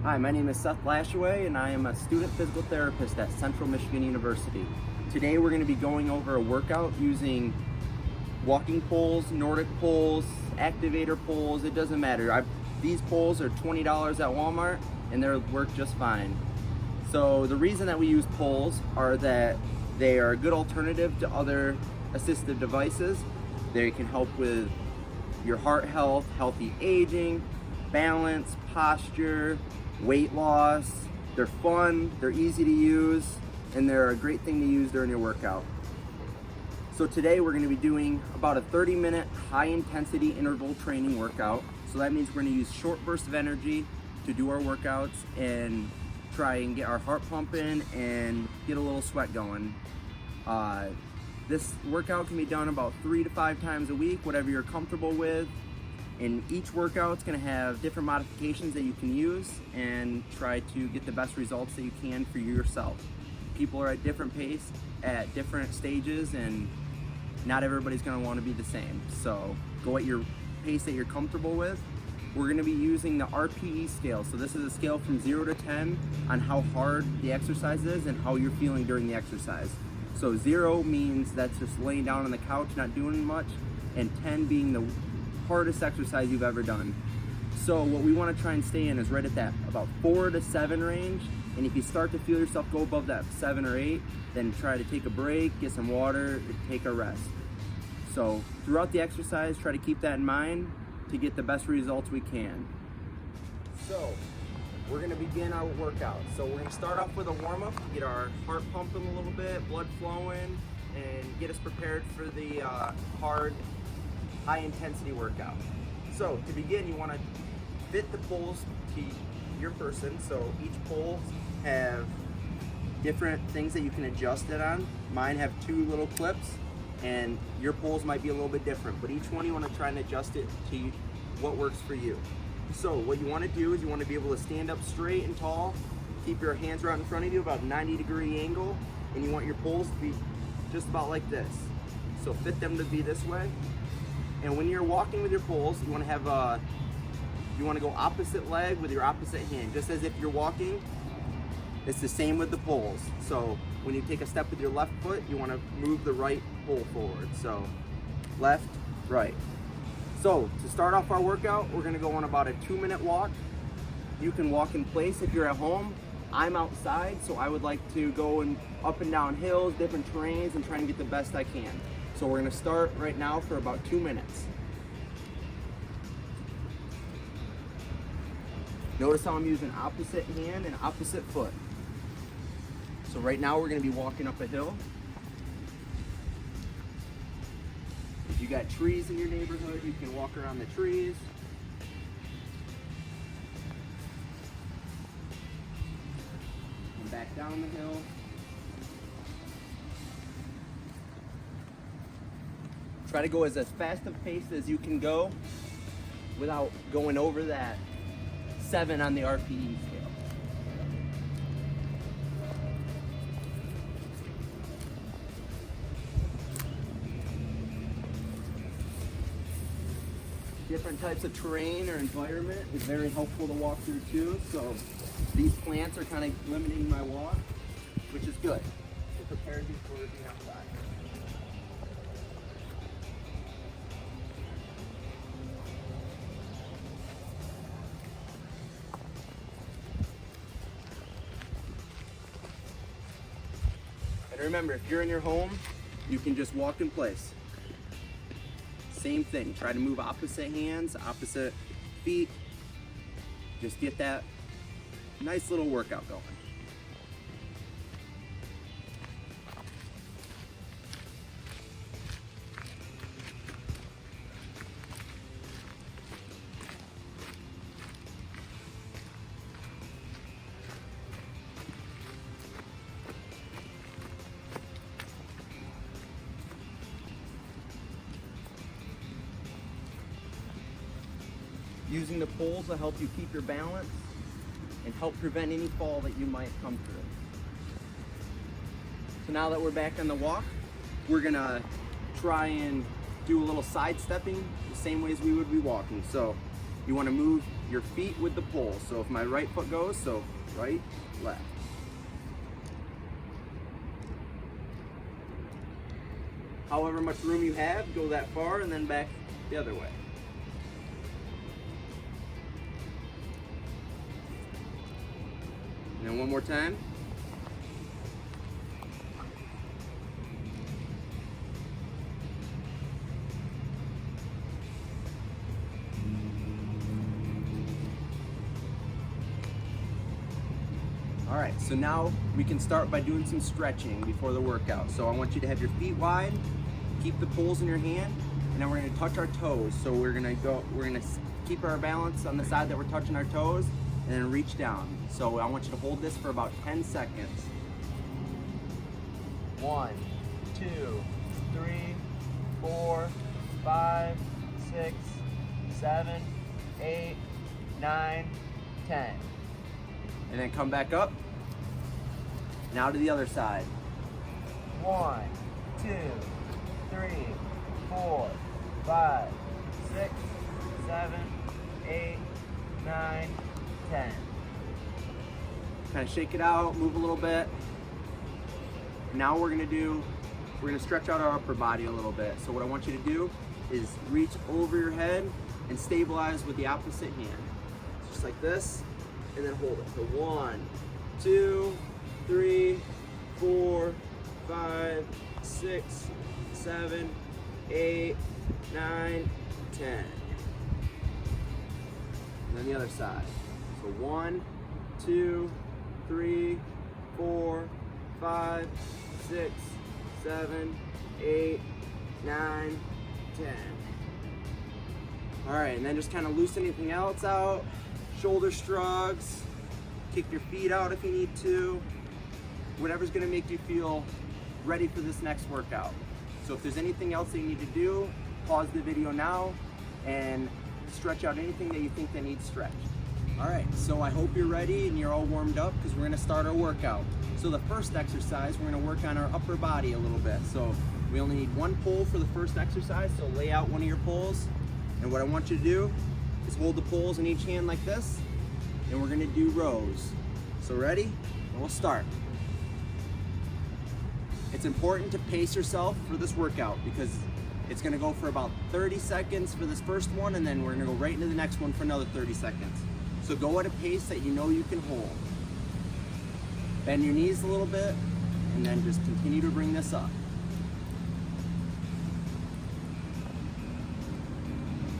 Hi, my name is Seth Lashaway and I am a student physical therapist at Central Michigan University. Today we're going to be going over a workout using walking poles, Nordic poles, activator poles, it doesn't matter. These poles are $20 at Walmart and they work just fine. So the reason that we use poles are that they are a good alternative to other assistive devices. They can help with your heart health, healthy aging, balance, posture, weight loss. They're fun, they're easy to use, and they're a great thing to use during your workout. So today we're going to be doing about a 30-minute high-intensity interval training workout. So that means we're going to use short bursts of energy to do our workouts and try and get our heart pumping and get a little sweat going. This workout can be done about 3 to 5 times a week, whatever you're comfortable with. And each workout's going to have different modifications that you can use and try to get the best results that you can for yourself. People are at different pace, at different stages, and not everybody's going to want to be the same. So go at your pace that you're comfortable with. We're going to be using the RPE scale. So this is a scale from 0 to 10 on how hard the exercise is and how you're feeling during the exercise. So 0 means that's just laying down on the couch, not doing much, and 10 being the hardest exercise you've ever done. So what we want to try and stay in is right at that about 4 to 7 range. And if you start to feel yourself go above that 7 or 8, then try to take a break, get some water, take a rest. So throughout the exercise, try to keep that in mind to get the best results we can. So we're going to begin our workout. So we're going to start off with a warm-up, get our heart pumping a little bit, blood flowing, and get us prepared for the hard high intensity workout. So to begin, you want to fit the poles to your person. So each pole have different things that you can adjust it on. Mine have 2 little clips and your poles might be a little bit different, but each one you want to try and adjust it to what works for you. So what you want to do is you want to be able to stand up straight and tall, keep your hands right in front of you, about 90-degree angle, and you want your poles to be just about like this. So fit them to be this way. And when you're walking with your poles, you want to have you want to go opposite leg with your opposite hand, just as if you're walking. It's the same with the poles. So when you take a step with your left foot, you want to move the right pole forward. So left, right. So to start off our workout, we're going to go on about a 2-minute walk. You can walk in place if you're at home. I'm outside, so I would like to go up and down hills, different terrains, and try and get the best I can. So we're going to start right now for about 2 minutes. Notice how I'm using opposite hand and opposite foot. So right now we're going to be walking up a hill. If you got trees in your neighborhood, you can walk around the trees. And back down the hill. Try to go as fast of pace as you can go without going over that 7 on the RPE scale. Different types of terrain or environment is very helpful to walk through too. So these plants are kind of limiting my walk, which is good. It prepares you for being outside. And remember, if you're in your home, you can just walk in place. Same thing, try to move opposite hands, opposite feet. Just get that nice little workout going. Using the poles will help you keep your balance and help prevent any fall that you might come through. So now that we're back on the walk, we're gonna try and do a little sidestepping the same way as we would be walking. So You want to move your feet with the pole. So if my right foot goes, so right, left. However much room you have, go that far and then back the other way. And then one more time. All right, so now we can start by doing some stretching before the workout. So I want you to have your feet wide, keep the poles in your hand, and then we're gonna touch our toes. So we're gonna keep our balance on the side that we're touching our toes, and then reach down. So I want you to hold this for about 10 seconds. 1, 2, 3, 4, 5, 6, 7, 8, 9, 10. And then come back up. Now to the other side. 1, 2, 3, 4, 5, 6, 7, 8, 9, 10. Kind of shake it out, move a little bit. Now we're gonna stretch out our upper body a little bit. So what I want you to do is reach over your head and stabilize with the opposite hand. Just like this, and then hold it. So 1, 2, 3, 4, 5, 6, 7, 8, 9, 10. And then the other side. So 1, 2, 3, 4, 5, 6, 7, 8, 9, 10. All right, and then just kind of loosen anything else out. Shoulder shrugs, kick your feet out if you need to. Whatever's gonna make you feel ready for this next workout. So if there's anything else that you need to do, pause the video now and stretch out anything that you think that needs stretched. All right, so I hope you're ready and you're all warmed up because we're gonna start our workout. So the first exercise, we're gonna work on our upper body a little bit. So we only need one pole for the first exercise, so lay out one of your poles. And what I want you to do is hold the poles in each hand like this, and we're gonna do rows. So ready? And we'll start. It's important to pace yourself for this workout because it's gonna go for about 30 seconds for this first one, and then we're gonna go right into the next one for another 30 seconds. So go at a pace that you know you can hold. Bend your knees a little bit, and then just continue to bring this up.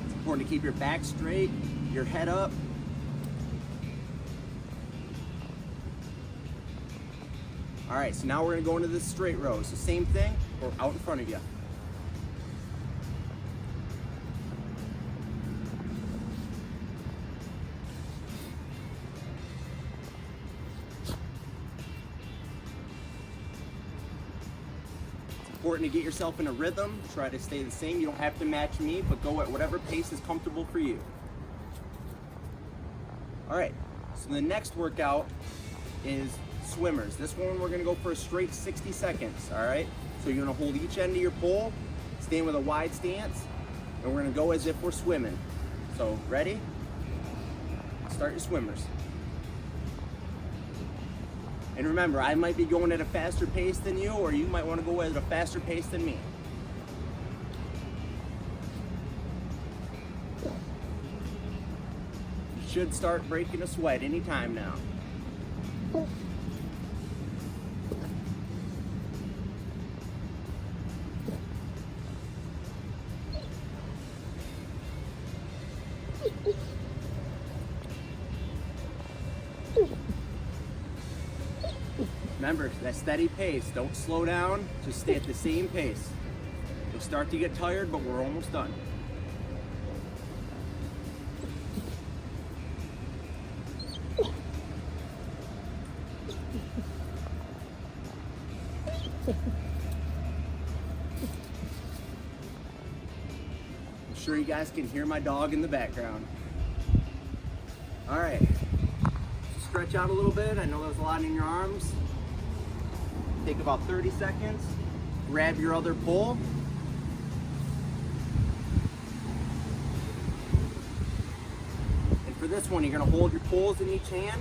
It's important to keep your back straight, your head up. All right, so now we're gonna go into this straight row. So same thing, or out in front of you. It's important to get yourself in a rhythm. Try to stay the same. You don't have to match me, but go at whatever pace is comfortable for you. All right, so the next workout is swimmers. This one we're gonna go for a straight 60 seconds, all right? So you're gonna hold each end of your pole, stand with a wide stance, and we're gonna go as if we're swimming. So ready? Start your swimmers. And remember, I might be going at a faster pace than you, or you might wanna go at a faster pace than me. You should start breaking a sweat anytime now. Remember, that steady pace. Don't slow down, just stay at the same pace. You'll start to get tired, but we're almost done. I'm sure you guys can hear my dog in the background. All right, stretch out a little bit. I know there's a lot in your arms. Take about 30 seconds, grab your other pole. for this one, you're gonna hold your poles in each hand,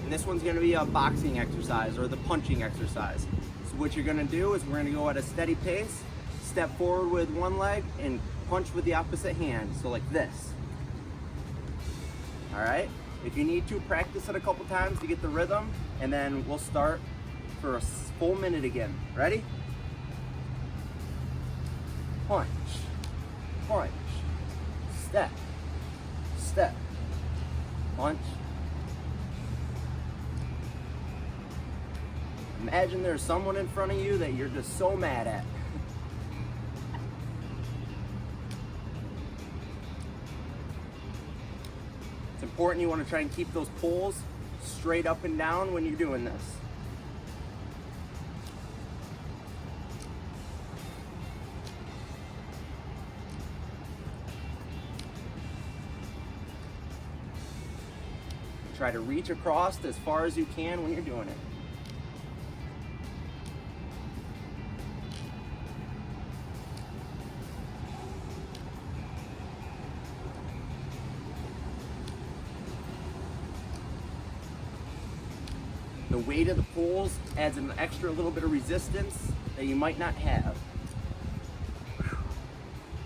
and this one's gonna be a boxing exercise or the punching exercise. So what you're gonna do is we're gonna go at a steady pace, step forward with one leg and punch with the opposite hand, so like this. All right, if you need to, practice it a couple times to get the rhythm, and then we'll start for a full minute again. Ready? Punch, punch, step, step, punch. Imagine there's someone in front of you that you're just so mad at. It's important you want to try and keep those poles straight up and down when you're doing this. Try to reach across as far as you can when you're doing it. The weight of the poles adds an extra little bit of resistance that you might not have.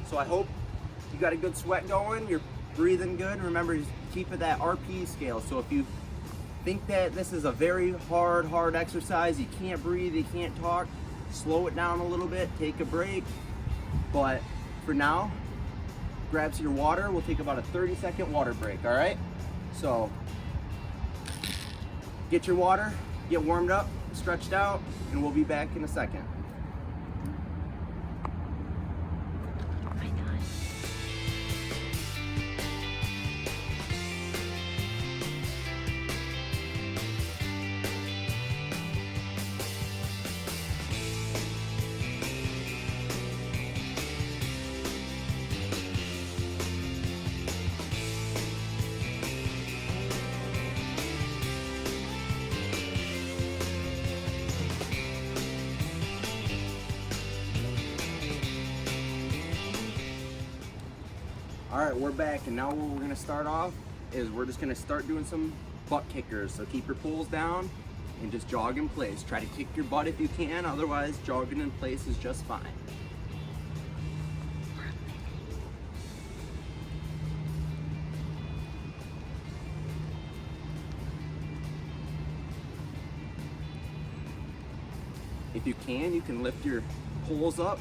So I hope you got a good sweat going, you're breathing good. Remember, just keep it that RP scale. So if you think that this is a very hard exercise, you can't breathe, you can't talk, slow it down a little bit, take a break. But for now, grab your water. We'll take about a 30-second water break, all right? So get your water, get warmed up, stretched out, and we'll be back in a second. All right, we're back, and now what we're gonna start off is we're just gonna start doing some butt kickers. So keep your poles down and just jog in place. Try to kick your butt if you can, otherwise jogging in place is just fine. If you can lift your poles up.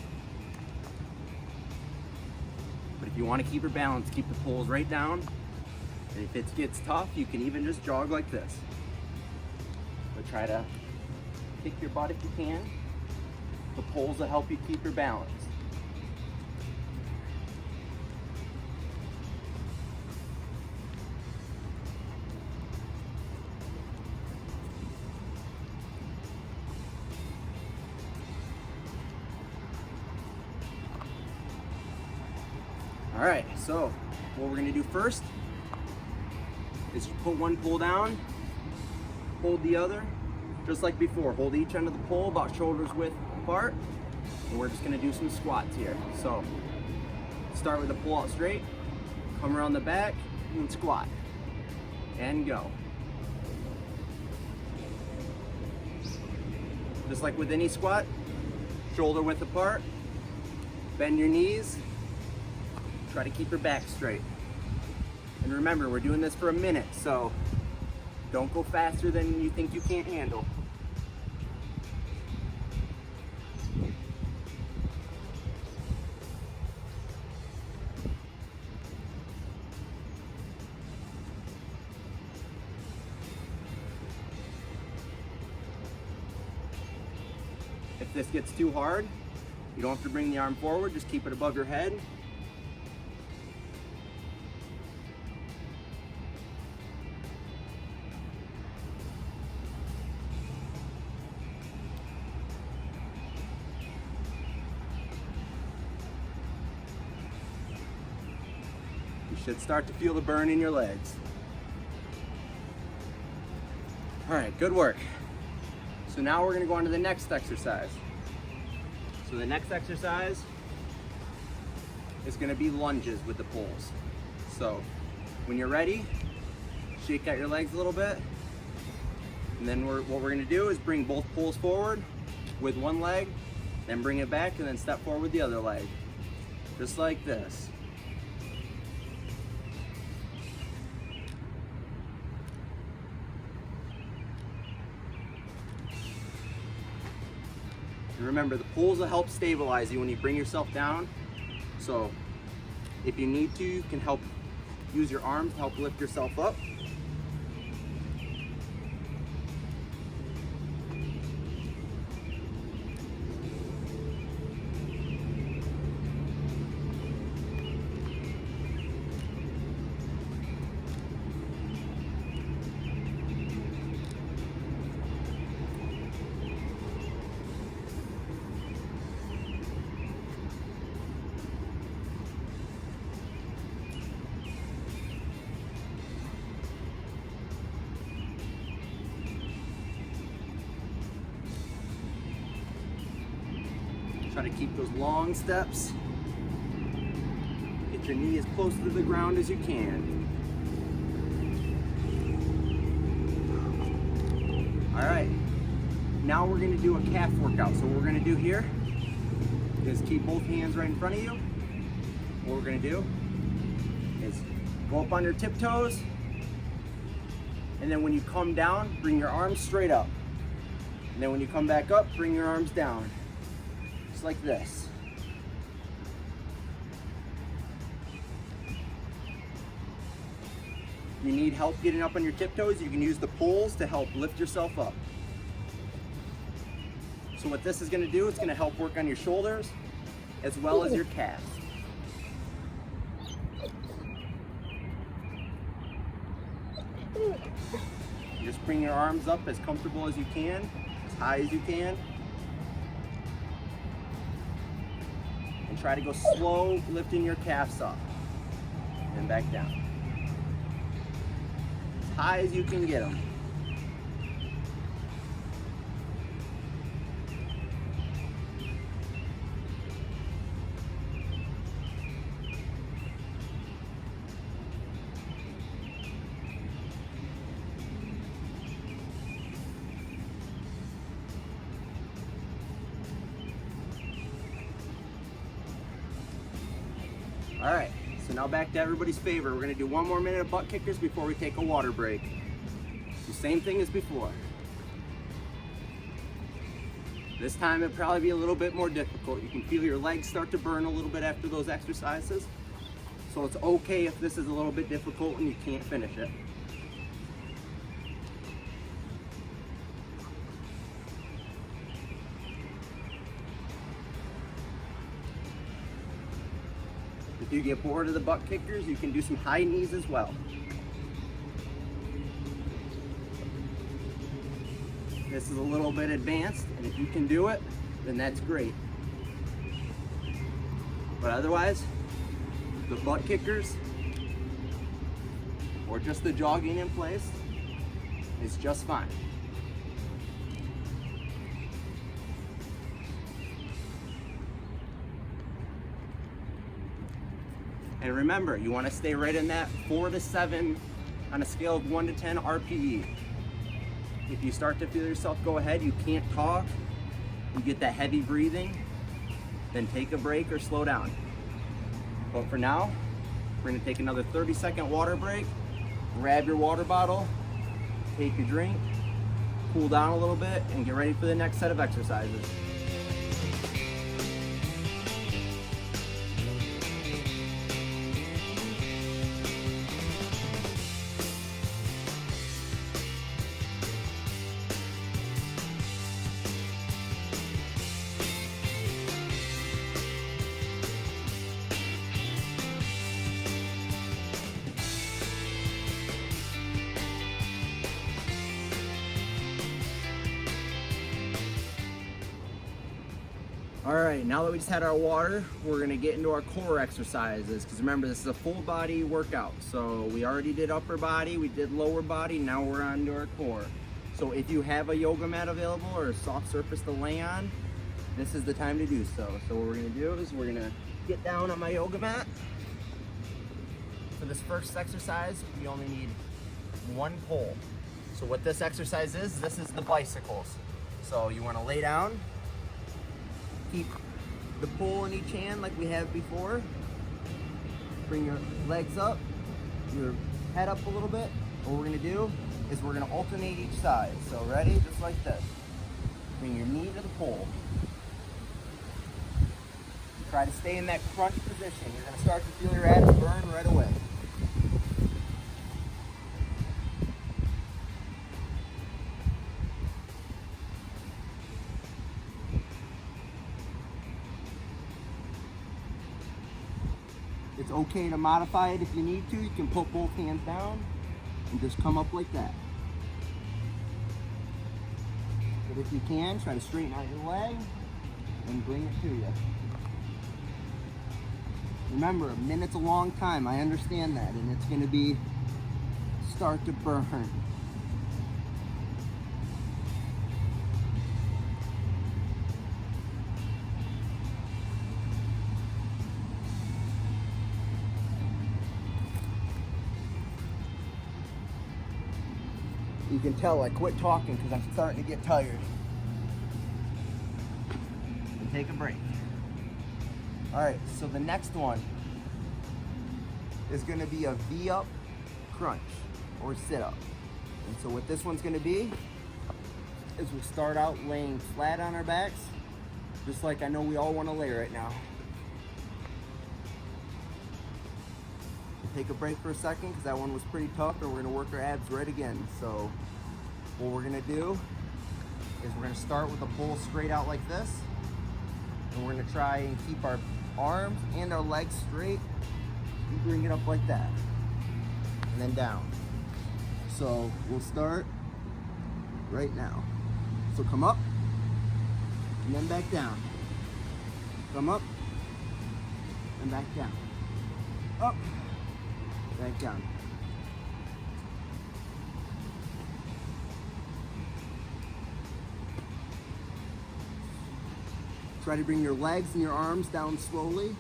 But if you want to keep your balance, keep the poles right down. And if it gets tough, you can even just jog like this. But try to kick your butt if you can. The poles will help you keep your balance. All right, so what we're gonna do first is you put one pole down, hold the other, just like before. Hold each end of the pole about shoulders width apart, and we're just gonna do some squats here. So start with the pull out straight, come around the back, and squat, and go. Just like with any squat, shoulder width apart, bend your knees, try to keep your back straight. And remember, we're doing this for a minute, so don't go faster than you think you can't handle. If this gets too hard, you don't have to bring the arm forward, just keep it above your head. You should start to feel the burn in your legs. All right, good work. So now we're gonna go on to the next exercise. So the next exercise is gonna be lunges with the poles. So When you're ready, shake out your legs a little bit. And then what we're gonna do is bring both poles forward with one leg, then bring it back and then step forward with the other leg. Just like this. And remember, the poles will help stabilize you when you bring yourself down. So if you need to, you can use your arms to help lift yourself up. Try to keep those long steps. Get your knee as close to the ground as you can. All right, now we're gonna do a calf workout. So what we're gonna do here is keep both hands right in front of you. What we're gonna do is go up on your tiptoes, and then when you come down, bring your arms straight up. And then when you come back up, bring your arms down. Just like this. If you need help getting up on your tiptoes, you can use the poles to help lift yourself up. So what this is going to do, it's going to help work on your shoulders as well as your calves. Just bring your arms up as comfortable as you can, as high as you can. And try to go slow, lifting your calves up and back down. As high as you can get them. All right, so now back to everybody's favorite. We're gonna do one more minute of butt kickers before we take a water break. The same thing as before. This time it'll probably be a little bit more difficult. You can feel your legs start to burn a little bit after those exercises. So it's okay if this is a little bit difficult and you can't finish it. If you get bored of the butt kickers, you can do some high knees as well. This is a little bit advanced, and if you can do it, then that's great. But otherwise, the butt kickers, or just the jogging in place, is just fine. And remember, you want to stay right in that 4 to 7 on a scale of 1 to 10 RPE. If you start to feel yourself go ahead, you can't talk, you get that heavy breathing, then take a break or slow down. But for now, we're going to take another 30-second water break. Grab your water bottle, take a drink, cool down a little bit, and get ready for the next set of exercises. All right, now that we just had our water, we're gonna get into our core exercises, because remember, this is a full body workout. So we already did upper body, we did lower body, now we're on to our core. So if you have a yoga mat available or a soft surface to lay on, this is the time to do so. So what we're gonna do is we're gonna get down on my yoga mat. for this first exercise, we only need one pole. So what this exercise is, this is the bicycles. So you want to lay down, keep the pole in each hand like we have before. Bring your legs up, your head up a little bit. What we're gonna do is we're gonna alternate each side. So ready, just like this. Bring your knee to the pole. Try to stay in that crunch position. You're gonna start to feel your abs burn right away. It's okay to modify it if you need to. You can put both hands down and just come up like that. But if you can, try to straighten out your leg and bring it to you. Remember, a minute's a long time. I understand that, and it's going to start to burn. You can tell I quit talking because I'm starting to get tired. And take a break. All right, so the next one is gonna be a V-up crunch or sit-up. And so what this one's gonna be is we'll start out laying flat on our backs, just like I know we all wanna lay right now. Take a break for a second because that one was pretty tough, and we're gonna work our abs right again. So what we're gonna do is we're gonna start with a pull straight out like this, and we're gonna try and keep our arms and our legs straight and bring it up like that, and then down. So we'll start right now. So come up and then back down. Come up and back down. Up. Back down. Try to bring your legs and your arms down slowly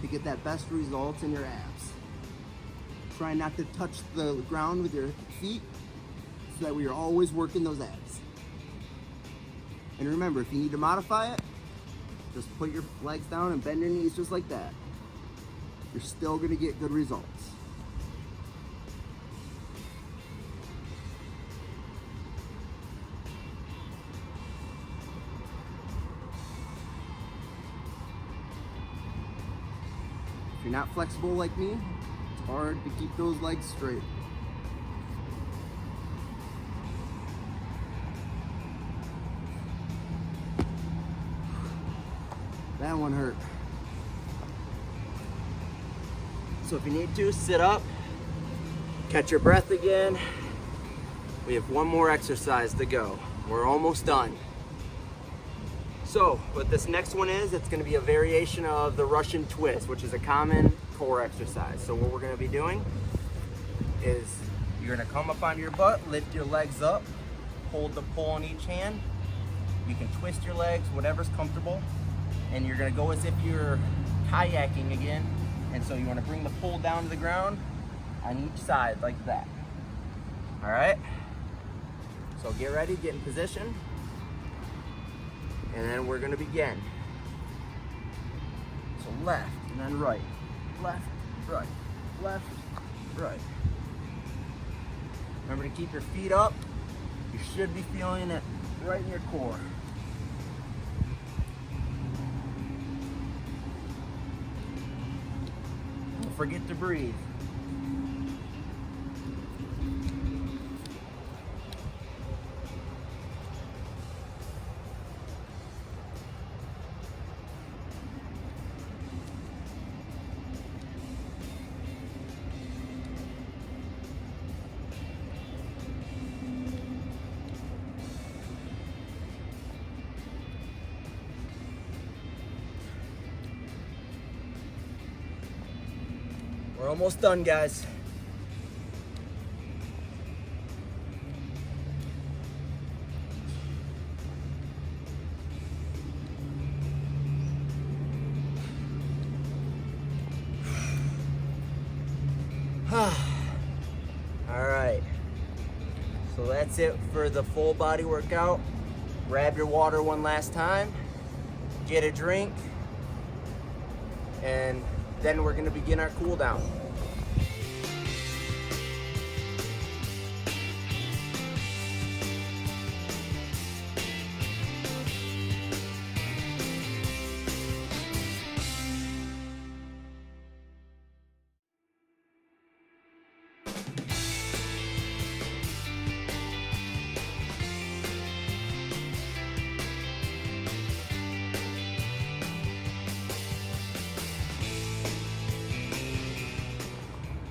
to get that best results in your abs. Try not to touch the ground with your feet so that we are always working those abs. And remember, if you need to modify it, just put your legs down and bend your knees just like that. You're still gonna get good results. If you're not flexible like me, it's hard to keep those legs straight. That one hurt. So if you need to, sit up, catch your breath again. We have one more exercise to go. We're almost done. So what this next one is, it's gonna be a variation of the Russian twist, which is a common core exercise. So what we're gonna be doing is you're gonna come up onto your butt, lift your legs up, hold the pole in each hand. You can twist your legs, whatever's comfortable. And you're gonna go as if you're kayaking again. And so you wanna bring the pole down to the ground on each side like that. All right? So get ready, get in position. And then we're gonna begin. So left and then right. Left, right, left, right. Remember to keep your feet up. You should be feeling it right in your core. Don't forget to breathe. We're almost done, guys. All right, so that's it for the full body workout. Grab your water one last time, get a drink, and then we're gonna begin our cool down.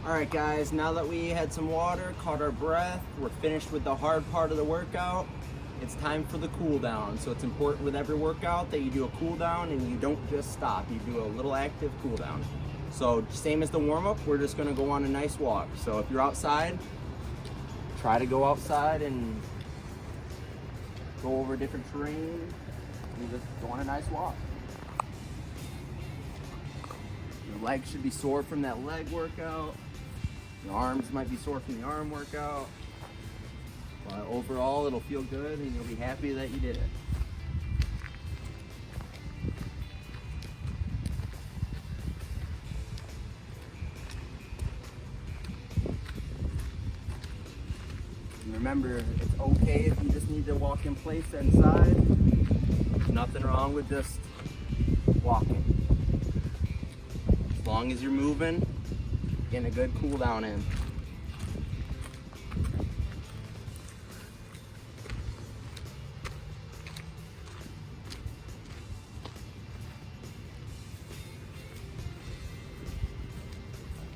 All right guys, now that we had some water, caught our breath, we're finished with the hard part of the workout, it's time for the cool down. So it's important with every workout that you do a cool down and you don't just stop, you do a little active cool down. So same as the warm up, we're just gonna go on a nice walk. So if you're outside, try to go outside and go over different terrain and just go on a nice walk. Your legs should be sore from that leg workout. Your arms might be sore from the arm workout, but overall it'll feel good and you'll be happy that you did it. And remember, it's okay if you just need to walk in place inside. There's nothing wrong with just walking. As long as you're moving, getting a good cool down in.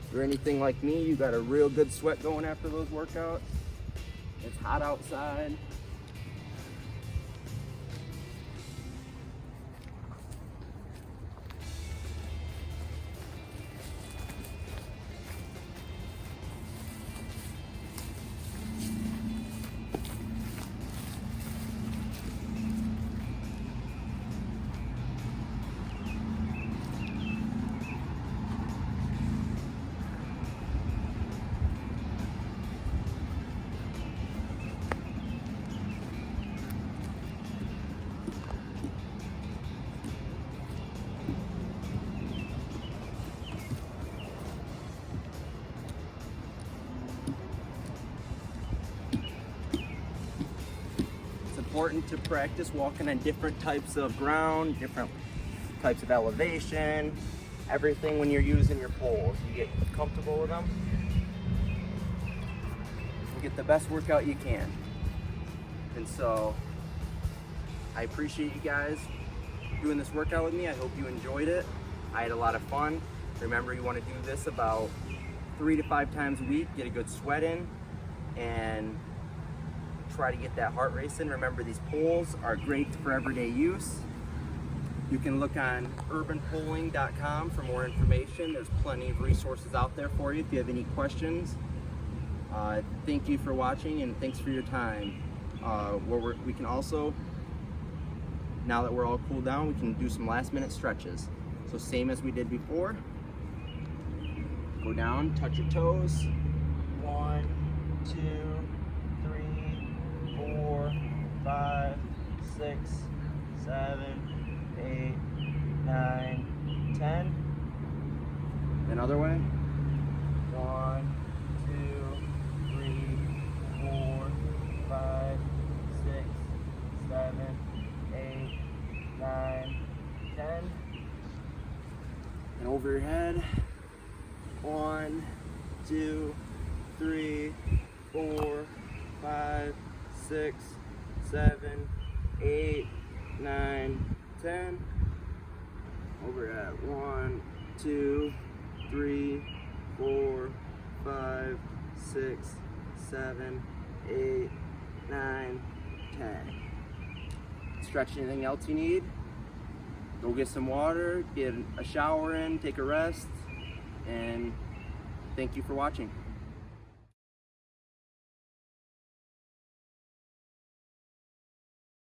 If you're anything like me, you got a real good sweat going after those workouts. It's hot outside. Important to practice walking on different types of ground, different types of elevation, everything when you're using your poles. You get comfortable with them, you get the best workout you can. And so I appreciate you guys doing this workout with me. I hope you enjoyed it. I had a lot of fun. Remember, you want to do this about 3 to 5 times a week, get a good sweat in, and try to get that heart racing. Remember, these poles are great for everyday use. You can look on urbanpoling.com for more information. There's plenty of resources out there for you if you have any questions. Thank you for watching and thanks for your time. We can also, now that we're all cooled down, we can do some last minute stretches. So same as we did before. Go down, touch your toes. 1, 2, 4, 5, 6, 7, 8, 9, 10. Another way. 1, 2, 3, 4, 5, 6, 7, 8, 9, 10. And over your head. 1, 2, 3, 4, 5, 6, 7, 8, 9, 10. Over at 1, 2, 3, 4, 5, 6, 7, 8, 9, 10. Stretch anything else you need. Go get some water, get a shower in, take a rest, and thank you for watching.